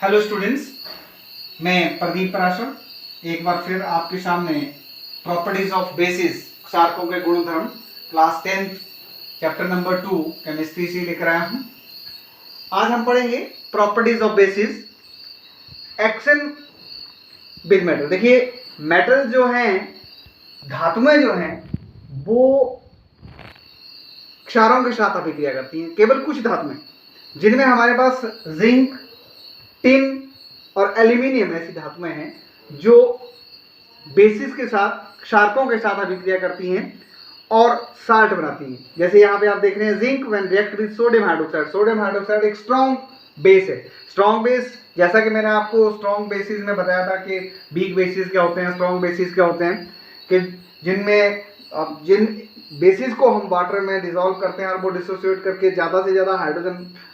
Hello students, मैं प्रदीप पराशर एक बार फिर आपके सामने प्रॉपर्टीज ऑफ बेसिस क्षारकों के गुणधर्म क्लास 10 चैप्टर नंबर 2 केमिस्ट्री से लेकर आया हूं। आज हम पढ़ेंगे properties of basis action big metal. देखिए, मेटल जो हैं, धातुएं जो हैं, वो क्षारों के साथ अभिक्रिया करती हैं। केवल कुछ धातुएं जिनमें हमारे पास जिंक, टिन और एल्यूमिनियम ऐसी धातुएं हैं जो बेसिस के साथ क्षारकों के साथ अभिक्रिया करती हैं और साल्ट बनाती हैं। जैसे यहाँ पे आप देख रहे हैं, zinc when react with sodium hydroxide. Sodium hydroxide एक स्ट्रॉन्ग बेस है। स्ट्रॉन्ग बेस, जैसा कि मैंने आपको स्ट्रॉन्ग बेसिस में बताया था कि वीक बेसिस क्या होते हैं, स्ट्रॉन्ग बेसिस क्या होते हैं, कि जिन बेसिस को हम वाटर में डिसॉल्व करते हैं और वो डिसोसिएट करके ज़्यादा से ज़्यादा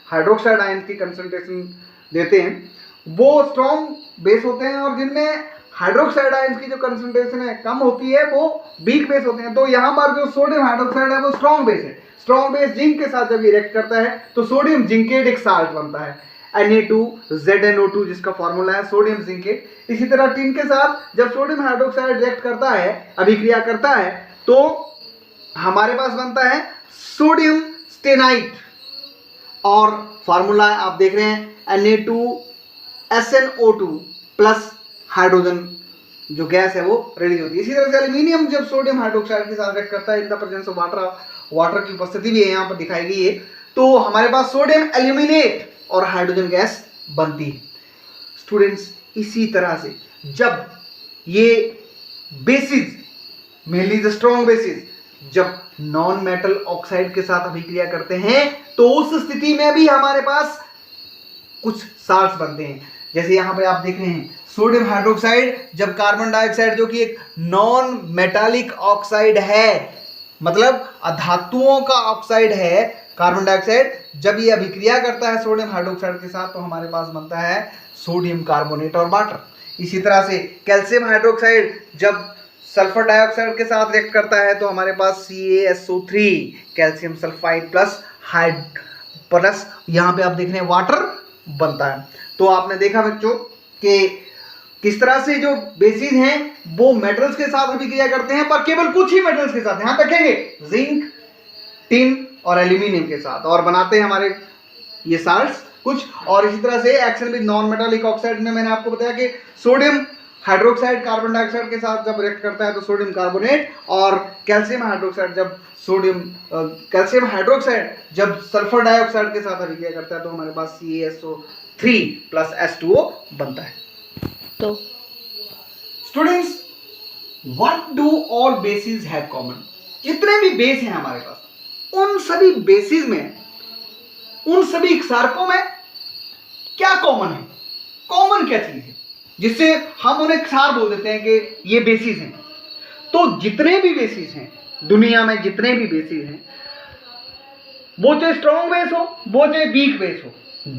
हाइड्रोक्साइड आयन की कंसंट्रेशन देते हैं, वो स्ट्रॉन्ग बेस होते हैं। और जिनमें हाइड्रोक्साइड आयन की जो कंसंट्रेशन है कम होती है, वो वीक बेस होते हैं। तो यहाँ पर जो सोडियम हाइड्रोक्साइड है वो स्ट्रॉन्ग बेस है। स्ट्रॉन्ग बेस जिंक के साथ जब रिएक्ट करता है तो सोडियम जिंकेट एक साल्ट बनता है, Na2ZnO2, जिसका फॉर्मूला है सोडियम जिंकेट। इसी तरह टिन के साथ जब सोडियम हाइड्रोक्साइड रिएक्ट करता है, अभिक्रिया करता है, तो हमारे पास बनता है सोडियम स्टेनाइट और फॉर्मूला आप देख रहे हैं Na2SnO2 प्लस हाइड्रोजन जो गैस है वो रिलीज होती है। इसी तरह से एल्यूमिनियम जब सोडियम हाइड्रोक्साइड के साथ रिएक्ट करता है, in the presence of water की उपस्थिति भी है यहाँ पर दिखाई गई है, तो हमारे पास सोडियम एल्यूमिनेट और हाइड्रोजन गैस बनती है। स्टूडेंट्स, इसी तरह से जब ये basis, mainly the strong bases, जब नॉन मेटल ऑक्साइड के साथ अभिक्रिया करते हैं तो उस स्थिति में भी हमारे पास कुछ साल्ट्स बनते हैं। जैसे यहां पे आप देख रहे हैं, सोडियम हाइड्रोक्साइड जब कार्बन डाइऑक्साइड जो कि एक नॉन मेटालिक ऑक्साइड है, मतलब अधातुओं का ऑक्साइड है, कार्बन डाइऑक्साइड जब ये अभिक्रिया करता है सोडियम हाइड्रोक्साइड के साथ तो हमारे पास बनता है सोडियम कार्बोनेट और वाटर। इसी तरह से कैल्शियम हाइड्रोक्साइड जब सल्फर डाइऑक्साइड के साथ रिएक्ट करता है तो हमारे पास CaSO3 कैल्शियम सल्फाइड प्लस यहाँ पे आप देख रहे हैं वाटर बनता है। तो आपने देखा बच्चों कि किस तरह से जो बेसिस हैं वो मेटल्स के साथ अभिक्रिया करते हैं, पर केवल कुछ ही मेटल्स के साथ, ध्यान रखेंगे, जिंक, टिन और एल्यूमिनियम के साथ, और बनाते हैं हमारे ये साल्ट्स कुछ। और इसी तरह से action with non metallic oxide में मैंने आपको बताया कि सोडियम हाइड्रोक्साइड कार्बन डाइऑक्साइड के साथ जब रिएक्ट करता है तो सोडियम कार्बोनेट, और कैल्शियम हाइड्रोक्साइड जब सल्फर डाइऑक्साइड के साथ अभिक्रिया करता है तो हमारे पास CaSO3 प्लस H2O बनता है। तो students, what do all basis have common? जितने भी बेस हैं हमारे पास, उन सभी बेसिस में, उन सभी क्षारकों में क्या कॉमन है? कॉमन क्या चीज है जिससे हम उन्हें क्षार बोल देते हैं कि ये बेसिस हैं? तो जितने भी बेसिस हैं दुनिया में, जितने भी बेसिस हैं, वो चाहे स्ट्रॉन्ग बेस हो, वो चाहे वीक बेस हो,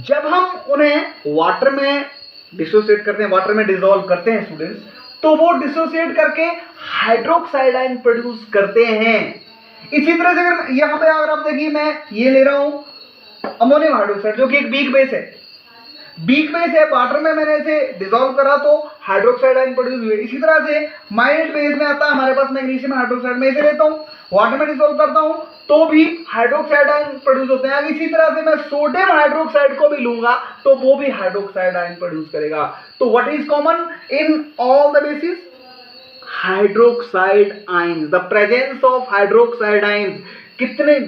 जब हम उन्हें वाटर में डिसोसिएट करते हैं, वाटर में डिसॉल्व करते हैं स्टूडेंट्स, तो वो डिसोसिएट करके हाइड्रोक्साइड आयन प्रोड्यूस करते हैं। इसी तरह से अगर यहाँ पे अगर आप देखिए, मैं ये ले रहा हूं अमोनियम हाइड्रोक्साइड जो कि एक वीक बेस है, वाटर में मैंने इसे डिसॉल्व करा तो हाइड्रोक्साइड आयन प्रोड्यूस हुए। इसी तरह से माइल्ड बेस में आता है हमारे पास मैग्नीशियम हाइड्रोक्साइड, में इसे लेता हूं, वाटर में डिसॉल्व करता हूं तो भी हाइड्रोक्साइड आयन प्रोड्यूस होते हैं। इसी तरह से मैं सोडियम हाइड्रोक्साइड को भी लूंगा तो वो भी हाइड्रोक्साइड आयन प्रोड्यूस करेगा। तो what is common in all the basis? Hydroxide ions, the presence of hydroxide ions. कितने,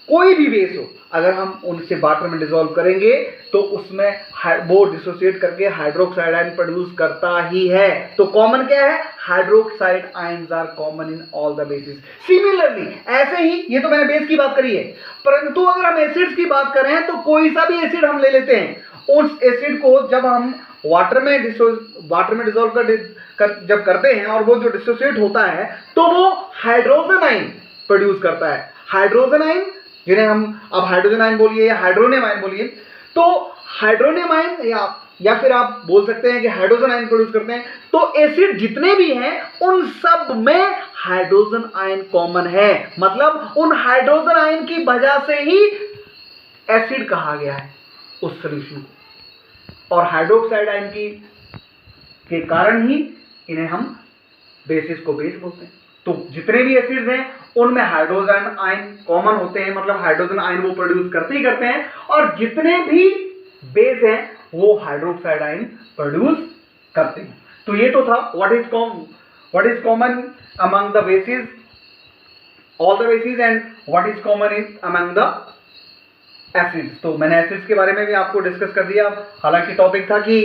कोई भी बेस हो, अगर हम उनसे वाटर में डिसॉल्व करेंगे तो उसमें वो डिसोसिएट करके हाइड्रोक्साइड आयन प्रोड्यूस करता ही है। तो कॉमन क्या है? Hydroxide ions are common in all the bases. Similarly, ऐसे ही, ये तो मैंने बेस की बात करी है, परंतु अगर हम एसिड्स की बात करें तो कोई सा भी एसिड हम ले लेते हैं, उस एसिड को जब हम वाटर में डिसॉल्व जब करते हैं और वो जो डिसोसिएट होता है तो वो हाइड्रोजन आयन प्रोड्यूस करता है। हाइड्रोजन आयन, जिन्हें हम अब हाइड्रोजन आयन बोलिए या हाइड्रोनियम आयन बोलिए, तो हाइड्रोनियम आयन या फिर आप बोल सकते हैं कि हाइड्रोजन आयन प्रोड्यूस करते हैं। तो एसिड जितने भी हैं उन सब में हाइड्रोजन आयन कॉमन है, मतलब उन हाइड्रोजन आयन की वजह से ही एसिड कहा गया है उस सॉल्यूशन को। और हाइड्रोक्साइड आयन की के कारण ही इन्हें हम बेसिस को बेस बोलते हैं। तो जितने भी एसिड्स हैं उनमें हाइड्रोजन आयन कॉमन होते हैं, मतलब हाइड्रोजन आयन वो प्रोड्यूस करते ही करते हैं, और जितने भी बेस हैं वो हाइड्रोक्साइड आयन प्रोड्यूस करते हैं। तो ये तो था what is common among the basis, all the basis, and what is common in among the acids. तो मैंने एसिड्स के बारे में भी आपको डिस्कस कर दिया। हालांकि टॉपिक था कि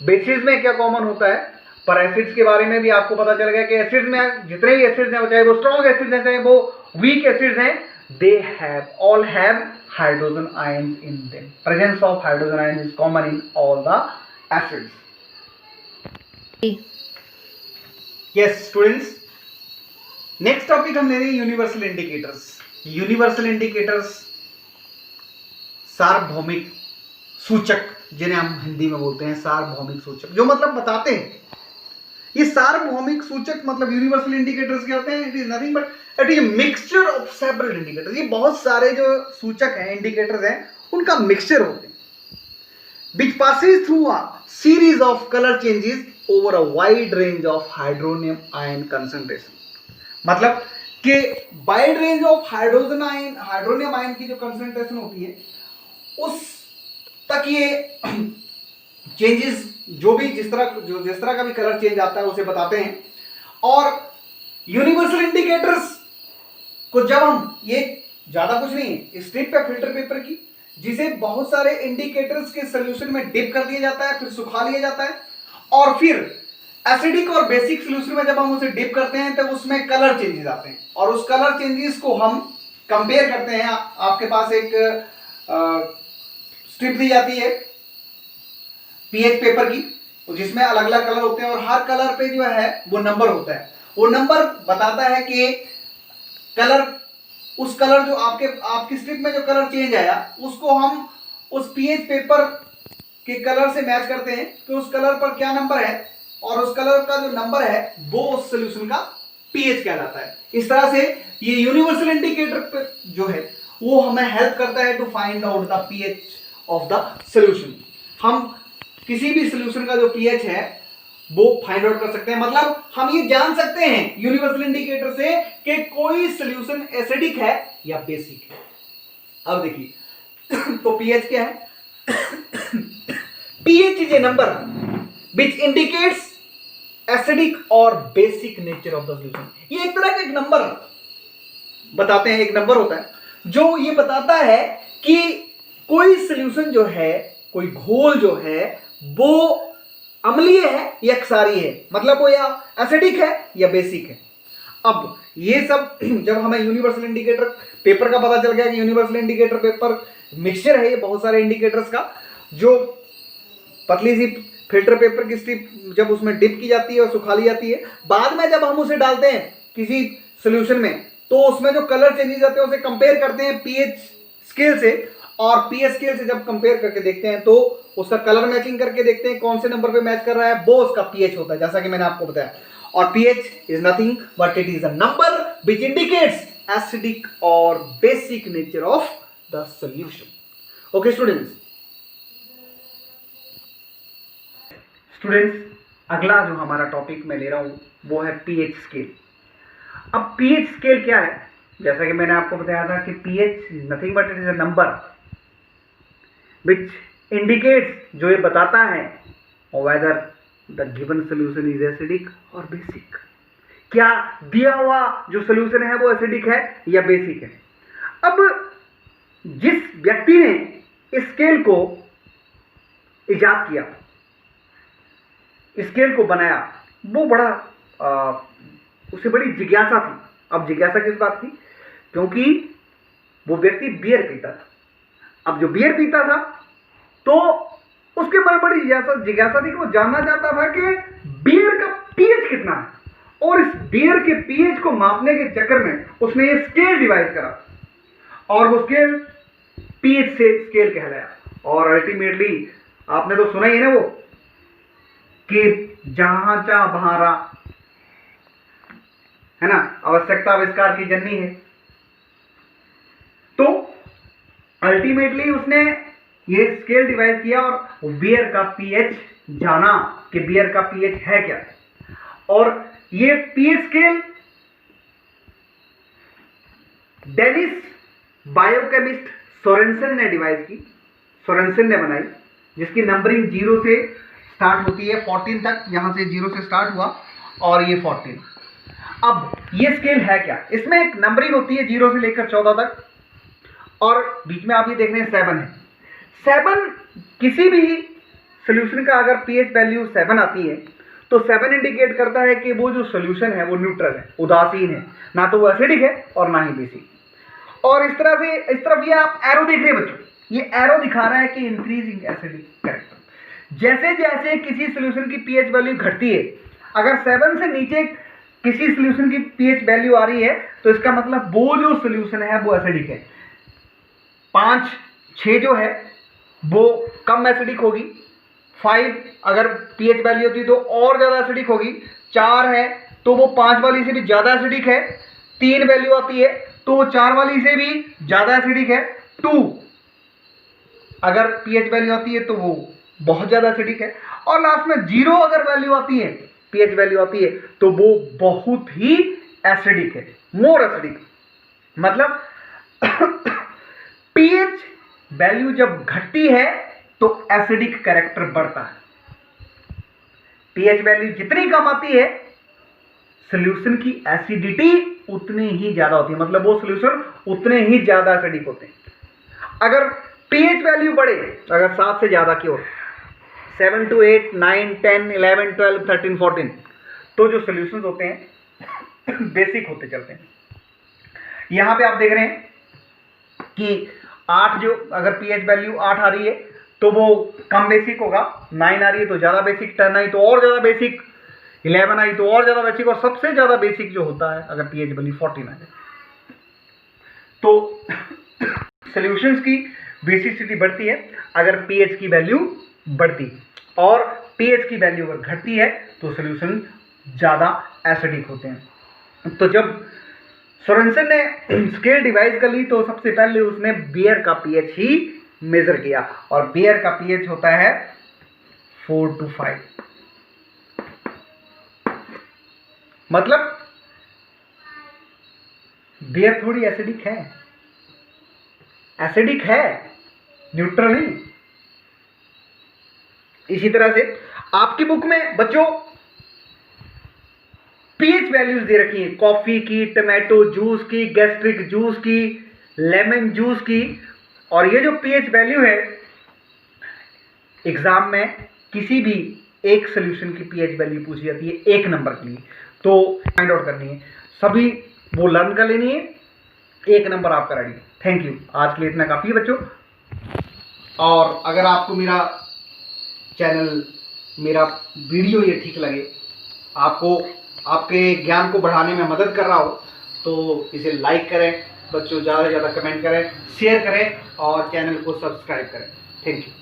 बेसिस में क्या कॉमन होता है, पर एसिड्स के बारे में भी आपको पता चल गया कि एसिड्स में जितने भी एसिड्स हैं, चाहे वो स्ट्रॉन्ग एसिड्स हैं चाहे वो वीक एसिड्स हैं, they all have hydrogen ion in them. Presence of hydrogen ion is common in all the acids. Yes students, next topic हम ले रहे हैं यूनिवर्सल इंडिकेटर्स। यूनिवर्सल इंडिकेटर्स सार्वभौमिक सूचक, जिन्हें हम हिंदी में बोलते हैं सार्वभौमिक सूचक, जो मतलब बताते हैं। ये सार्वभौमिक सूचक मतलब यूनिवर्सल इंडिकेटर्स क्या होते हैं? It is nothing but it is mixture of several indicators. ये बहुत सारे जो सूचक हैं, इंडिकेटर्स हैं, उनका मिक्सचर होते हैं, which passes through a series of color changes over a wide range of hydronium ion concentration। मतलब कि wide range of hydronium ion की जो कंसंट्रेशन होती है उस तक ये चेंजेस, जो भी जिस तरह का भी कलर चेंज आता है उसे बताते हैं। और यूनिवर्सल इंडिकेटर्स को जब हम, ये ज्यादा कुछ नहीं है, स्ट्रिप पे फिल्टर पेपर की, जिसे बहुत सारे इंडिकेटर्स के सॉल्यूशन में डिप कर दिया जाता है, फिर सुखा लिया जाता है, और फिर एसिडिक और बेसिक सॉल्यूशन में जब हम उसे डिप करते हैं तो उसमें कलर चेंजेस आते हैं, और उस कलर चेंजेस को हम कंपेयर करते हैं। आपके पास एक स्ट्रिप दी जाती है पीएच पेपर की, जिसमें अलग अलग कलर होते हैं, और हर कलर पे जो है वो नंबर होता है। वो नंबर बताता है कि उस कलर जो आपकी स्ट्रिप में जो कलर चेंज आया उसको हम उस पीएच पेपर के कलर से मैच करते हैं कि उस कलर पर क्या नंबर है, और उस कलर का जो नंबर है वो उस सॉल्यूशन का पीएच कहलाता है। इस तरह से ये यूनिवर्सल इंडिकेटर जो है वो हमें हेल्प करता है to find out the pH of the solution. हम किसी भी सॉल्यूशन का जो पीएच है वो फाइंड आउट कर सकते हैं, मतलब हम ये जान सकते हैं यूनिवर्सल इंडिकेटर से कि कोई सॉल्यूशन एसिडिक है या बेसिक है। अब देखिए तो पीएच क्या है? PH is a number which indicates acidic और basic nature of the solution. ये एक तरह का एक नंबर बताते हैं, एक नंबर होता है जो ये बताता है कि कोई सॉल्यूशन जो है, कोई घोल जो है वो अम्लीय है या क्षारीय है, मतलब वो या एसिडिक है या बेसिक है। अब ये सब जब हमें यूनिवर्सल इंडिकेटर पेपर का पता चल गया कि यूनिवर्सल इंडिकेटर पेपर मिक्सचर है ये बहुत सारे इंडिकेटर्स का, जो पतली सी फिल्टर पेपर की स्ट्रिप जब उसमें डिप की जाती है और सुखा ली जाती है, बाद में जब हम उसे डालते हैं किसी सॉल्यूशन में तो उसमें जो कलर चेंजेस आते हैं उसे कंपेयर करते हैं पीएच स्केल से, और पीएच स्केल से जब कंपेयर करके देखते हैं तो उसका कलर मैचिंग करके देखते हैं कौन से नंबर पे मैच कर रहा है, वो उसका पीएच होता है, जैसा कि मैंने आपको बताया। और pH is nothing but it is a number which indicates acidic और basic nature of the solution. Okay students, अगला जो हमारा टॉपिक मैं ले रहा हूं वो है पीएच स्केल। अब पीएच स्केल क्या है? जैसा कि मैंने आपको बताया था कि pH is nothing but it is a number which indicates, जो ये बताता है whether the given solution is acidic और बेसिक, क्या दिया हुआ जो सॉल्यूशन है वो एसिडिक है या बेसिक है। अब जिस व्यक्ति ने इस स्केल को इजाद किया, स्केल को बनाया, वो उसे बड़ी जिज्ञासा थी। अब जिज्ञासा किस बात की? क्योंकि वो व्यक्ति बियर पीता था। अब जो बियर पीता था तो उसके मन में बड़ी जिज्ञासा थी कि वो जानना चाहता था कि बियर का पीएच कितना है, और इस बियर के पीएच को मापने के चक्कर में उसने ये स्केल डिवाइस करा, और वो स्केल पीएच से स्केल कहलाया। और अल्टीमेटली आपने तो सुना ही है ना वो कि जहां चाह वहां रहा, है ना, आवश्यकता आविष्कार की जननी है। तो अल्टीमेटली उसने ये स्केल डिवाइस किया और बियर का पीएच जाना कि बियर का पीएच है क्या। और ये pH scale Danish biochemist Sorensen ने डिवाइस की, सोरेनसन ने बनाई, जिसकी नंबरिंग 0 से स्टार्ट होती है 14 तक। यहां से 0 से स्टार्ट हुआ और ये 14। अब ये स्केल है क्या, इसमें एक नंबरिंग होती है 0 से लेकर 14 तक और बीच में आप ये देख रहे हैं 7 है। 7 किसी भी सोल्यूशन का अगर पीएच वैल्यू 7 आती है तो 7 इंडिकेट करता है कि वो जो सोल्यूशन है वो न्यूट्रल है, उदासीन है, ना तो वो एसिडिक है और ना ही बेसिक। और इस तरह से इस तरफ ये आप एरो देख रहे हैं बच्चों, ये एरो दिखा रहा है कि इंक्रीजिंग एसिडिक कैरेक्टर। जैसे जैसे किसी सोल्यूशन की पीएच वैल्यू घटती है, अगर 7 से नीचे किसी सोल्यूशन की पीएच वैल्यू आ रही है तो इसका मतलब वो जो सोल्यूशन है वो एसिडिक है। 5, 6 जो है वो कम एसिडिक होगी, 5 अगर पीएच वैल्यू होती है तो और ज़्यादा एसिडिक होगी, 4 है तो वो 5 वाली से भी ज़्यादा एसिडिक है, 3 वैल्यू आती है तो वो 4 वाली से भी ज़्यादा एसिडिक है, 2 अगर पीएच वैल्यू आती है तो वो बहुत ज़्यादा एसिडिक है, और लास्ट में 0 अगर वैल्यू आती है, पीएच वैल्यू आती है तो वो बहुत ही एसिडिक है, मोर एसिडिक। मतलब पीएच वैल्यू जब घटती है तो एसिडिक कैरेक्टर बढ़ता है, पीएच वैल्यू जितनी कम आती है सॉल्यूशन की एसिडिटी उतनी ही ज्यादा होती है, मतलब वो सॉल्यूशन उतने ही ज्यादा एसिडिक होते हैं। अगर पीएच वैल्यू बढ़े, अगर 7 से ज्यादा की हो, 7 to 8, 9, 10, 11, 12, 13, 14, तो जो सॉल्यूशंस होते हैं बेसिक होते चलते हैं। यहां पे आप देख रहे हैं कि 8 जो अगर पीएच वैल्यू 8 आ रही है तो वो कम बेसिक होगा, 9 आ रही है तो ज़्यादा बेसिक, 10 आई तो और ज़्यादा बेसिक, 11 आई तो और ज़्यादा बेसिक, और सबसे ज़्यादा बेसिक जो होता है अगर पीएच वैल्यू 14 आ जाए तो सॉल्यूशंस की बेसिसिटी बढ़ती है अगर पीएच की वैल्यू बढ़ती, और पीएच की वैल्यू अगर घटती है तो सॉल्यूशन ज़्यादा एसिडिक होते हैं। तो जब सोरेनसन ने स्केल डिवाइस कर ली तो सबसे पहले उसने बियर का पीएच ही मेजर किया, और बियर का पीएच होता है 4 to 5। मतलब बियर थोड़ी एसिडिक है, एसिडिक है, न्यूट्रल नहीं। इसी तरह से आपकी बुक में बच्चों पीएच वैल्यूज दे रखी है, कॉफी की, टमाटो जूस की, गैस्ट्रिक जूस की, लेमन जूस की, और ये जो पीएच वैल्यू है एग्जाम में किसी भी एक सोल्यूशन की पीएच वैल्यू पूछी जाती है एक नंबर के लिए, तो फाइंड आउट करनी है, सभी वो लर्न कर लेनी है, एक नंबर आपका रेडी। थैंक यू, आज के लिए इतना काफ़ी है बच्चों। और अगर आपको मेरा चैनल, मेरा वीडियो ये ठीक लगे, आपको आपके ज्ञान को बढ़ाने में मदद कर रहा हो तो इसे लाइक करें बच्चों, ज़्यादा से ज़्यादा कमेंट करें, शेयर करें और चैनल को सब्सक्राइब करें। Thank you.